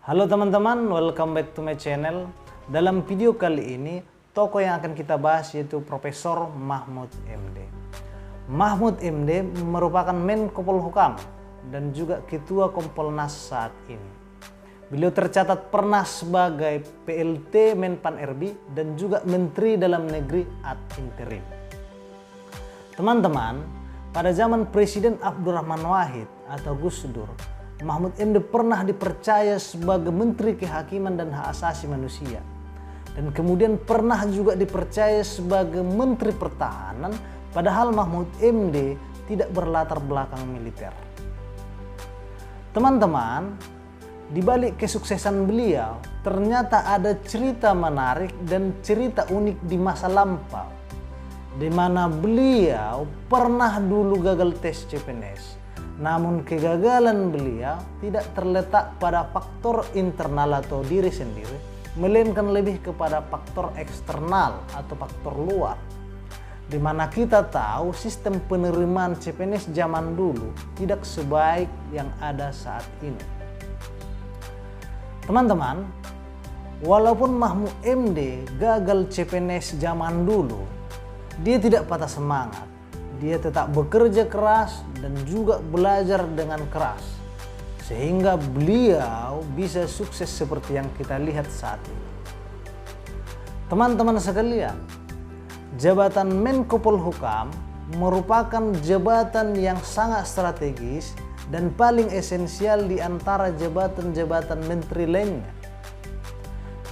Halo teman-teman, welcome back to my channel. Dalam video kali ini, tokoh yang akan kita bahas yaitu Profesor Mahmud MD. Mahmud MD merupakan Menko Polhukam dan juga Ketua Kompolnas saat ini. Beliau tercatat pernah sebagai PLT Menpan RB dan juga Menteri Dalam Negeri ad interim. Teman-teman, pada zaman Presiden Abdurrahman Wahid atau Gus Dur, Mahmud MD pernah dipercaya sebagai Menteri Kehakiman dan Hak Asasi Manusia. Dan kemudian pernah juga dipercaya sebagai Menteri Pertahanan, padahal Mahmud MD tidak berlatar belakang militer. Teman-teman, di balik kesuksesan beliau, ternyata ada cerita menarik dan cerita unik di masa lampau, di mana beliau pernah dulu gagal tes CPNS. Namun kegagalan beliau tidak terletak pada faktor internal atau diri sendiri, melainkan lebih kepada faktor eksternal atau faktor luar. Di mana kita tahu sistem penerimaan CPNS zaman dulu tidak sebaik yang ada saat ini. Teman-teman, walaupun Mahmud MD gagal CPNS zaman dulu, dia tidak patah semangat. Dia tetap bekerja keras dan juga belajar dengan keras, sehingga beliau bisa sukses seperti yang kita lihat saat ini. Teman-teman sekalian, jabatan Menko Polhukam merupakan jabatan yang sangat strategis dan paling esensial di antara jabatan-jabatan menteri lainnya.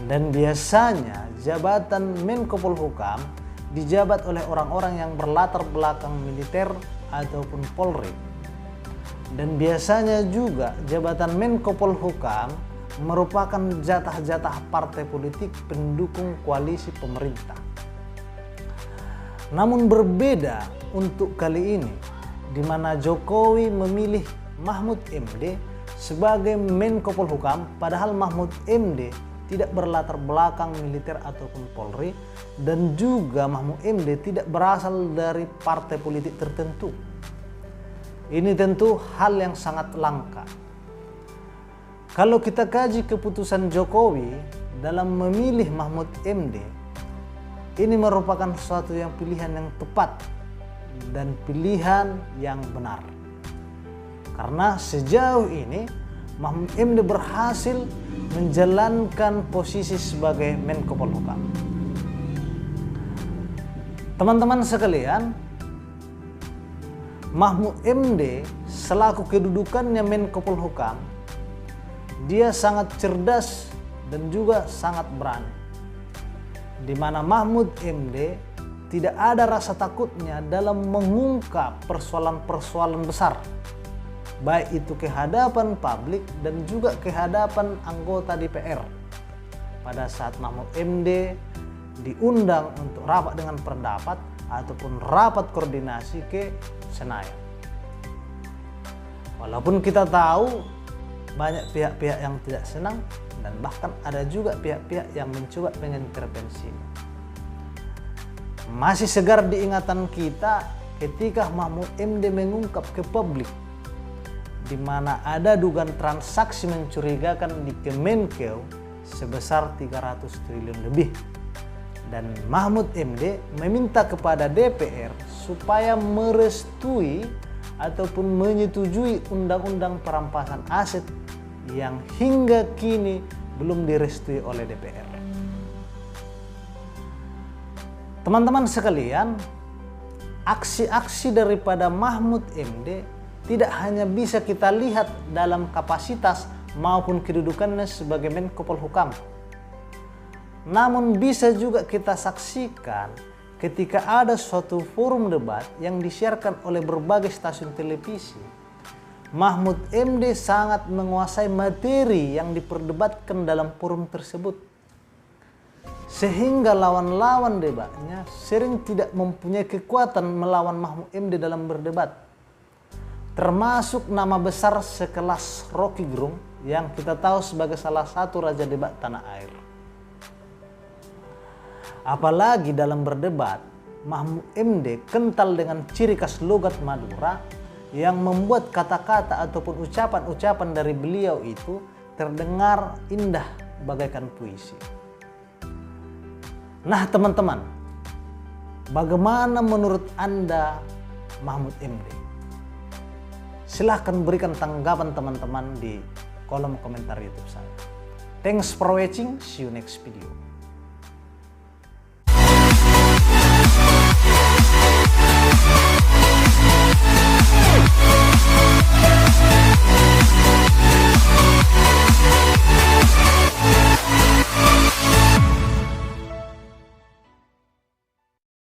Dan biasanya jabatan Menko Polhukam dijabat oleh orang-orang yang berlatar belakang militer ataupun Polri. Dan biasanya juga jabatan Menko Polhukam merupakan jatah-jatah partai politik pendukung koalisi pemerintah. Namun berbeda untuk kali ini, di mana Jokowi memilih Mahmud MD sebagai Menko Polhukam, padahal Mahmud MD tidak berlatar belakang militer ataupun Polri, dan juga Mahmud MD tidak berasal dari partai politik tertentu. Ini tentu hal yang sangat langka. Kalau kita kaji keputusan Jokowi dalam memilih Mahmud MD, ini merupakan suatu yang pilihan yang tepat dan pilihan yang benar. Karena sejauh ini Mahmud MD berhasil menjalankan posisi sebagai Menko Polhukam. Teman-teman sekalian, Mahmud MD selaku kedudukannya Menko Polhukam, dia sangat cerdas dan juga sangat berani. Di mana Mahmud MD tidak ada rasa takutnya dalam mengungkap persoalan-persoalan besar, baik itu ke hadapan publik dan juga ke hadapan anggota DPR. Pada saat Mahmud MD diundang untuk rapat dengan pendapat ataupun rapat koordinasi ke Senayan. Walaupun kita tahu banyak pihak-pihak yang tidak senang dan bahkan ada juga pihak-pihak yang mencoba mengintervensi. Masih segar diingatan kita ketika Mahmud MD mengungkap ke publik di mana ada dugaan transaksi mencurigakan di Kemenkeu sebesar 300 triliun lebih. Dan Mahmud MD meminta kepada DPR supaya merestui ataupun menyetujui undang-undang perampasan aset yang hingga kini belum direstui oleh DPR. Teman-teman sekalian, aksi-aksi daripada Mahmud MD tidak hanya bisa kita lihat dalam kapasitas maupun kedudukannya sebagai Menko Polhukam, namun bisa juga kita saksikan ketika ada suatu forum debat yang disiarkan oleh berbagai stasiun televisi. Mahmud MD sangat menguasai materi yang diperdebatkan dalam forum tersebut, sehingga lawan-lawan debatnya sering tidak mempunyai kekuatan melawan Mahmud MD dalam berdebat. Termasuk nama besar sekelas Rocky Gerung yang kita tahu sebagai salah satu raja debat tanah air. Apalagi dalam berdebat, Mahmud MD kental dengan ciri khas logat Madura yang membuat kata-kata ataupun ucapan-ucapan dari beliau itu terdengar indah bagaikan puisi. Nah teman-teman, bagaimana menurut Anda Mahmud MD? Silahkan berikan tanggapan teman-teman di kolom komentar YouTube saya. Thanks for watching, see you next video.